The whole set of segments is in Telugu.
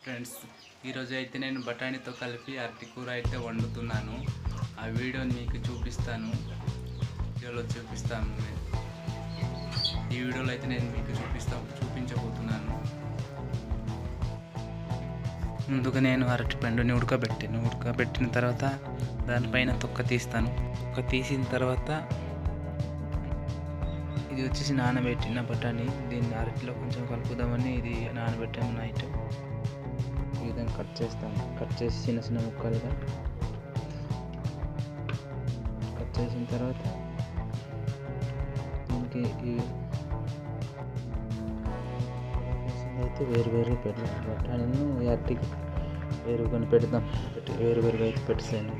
ఫ్రెండ్స్, ఈరోజు అయితే నేను బఠానీతో కలిపి అరటి కూర అయితే వండుతున్నాను. ఆ వీడియోని మీకు చూపిస్తాను. ఈ వీడియోలో అయితే నేను మీకు చూపించబోతున్నాను. ముందుగా నేను అరటి పండుని ఉడకబెట్టిన తర్వాత దానిపైన తొక్క తీస్తాను. తొక్క తీసిన తర్వాత ఇది వచ్చేసి నానబెట్టిన బఠానీ. దీన్ని అరటిలో కొంచెం కలుపుదామని ఇది నానబెట్టాము నైట్. ఈ విధంగా కట్ చేసి చిన్న చిన్న ముక్కలుగా కట్ చేసిన తర్వాత దీనికి అయితే వేరు పెడతాం. బఠానీను అరటికి వేరుగా పెడదాం. వేరుగా అయితే పెట్టేసాను.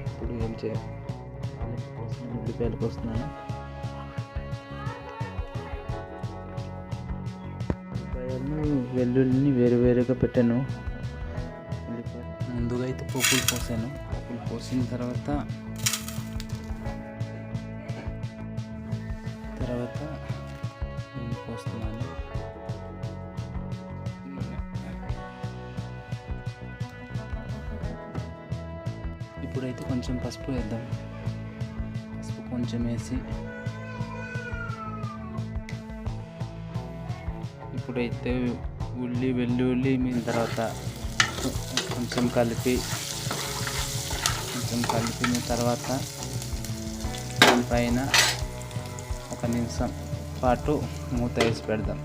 ఇప్పుడు ఏం చేయాలి, ఉల్లిపాయలు కోస్తున్నాను. వెల్లుల్లిని వేరుగా పెట్టాను. ముందుగా అయితే పోపులు పోసాను. పోపులు పోసిన తర్వాత నేను పోస్తున్నాను. ఇప్పుడైతే కొంచెం పసుపు వేద్దాం. పసుపు కొంచెం వేసి ఇప్పుడైతే వెల్లుల్లి మీద తర్వాత కొంచెం కలిపిన తర్వాత దానిపైన 1 నిమిషం పాటు మూత వేసి పెడదాం.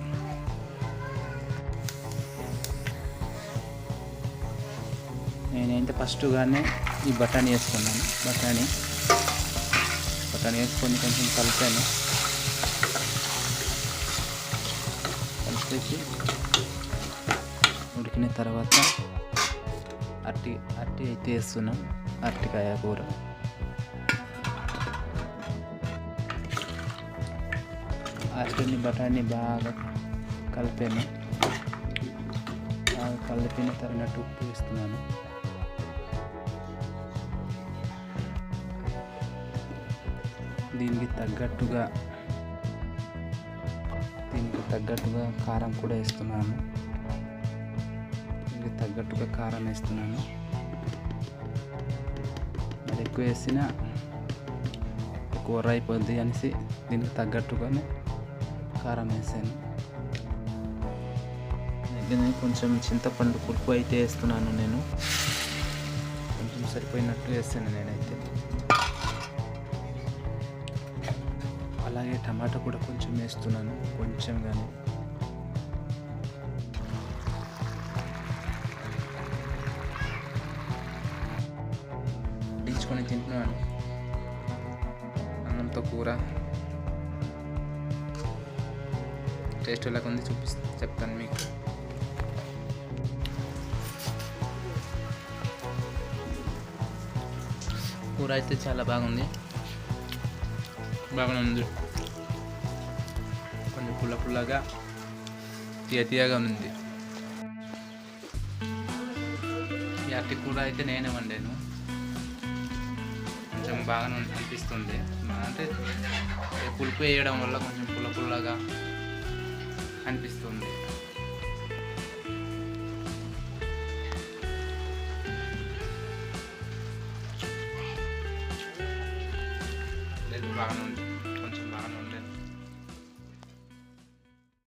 నేనైతే ఫస్ట్గానే ఈ బఠానీ వేసుకున్నాను. బఠానీ వేసుకొని కొంచెం కలిపాను. కలిపేసి ఉడికిన తర్వాత అరటి అయితే వేస్తున్నాం. అరటికాయ కూర అరటిని బఠానీ బాగా కలిపాను. బాగా కలిపిన తర్వాత ఉప్పు వేస్తున్నాను. దీనికి తగ్గట్టుగా కారం కూడా వేస్తున్నాను. కారం వేస్తున్నాను. మరి ఎక్కువ వేసినా కూర అయిపోద్ది అనేసి దీనికి తగ్గట్టుగానే కారం వేసాను. దగ్గర కొంచెం చింతపండు పులుపు అయితే వేస్తున్నాను. నేను కొంచెం సరిపోయినట్టు వేసాను నేనైతే. అలాగే టమాటా కూడా కొంచెం వేస్తున్నాను. కొంచెం కానీ దించుకొని తింటున్నాను. అన్నంతో కూర టేస్ట్ ఎలా ఉంది చెప్తాను మీకు. కూర అయితే చాలా బాగుంది. కొంచెం పుల్లగా తీయగా ఉంది. ఈ అరటి కూర అయితే నేనే వండాను. కొంచెం బాగా అనిపిస్తుంది. అంటే పులుపు వేయడం వల్ల కొంచెం పుల్లగా అనిపిస్తుంది.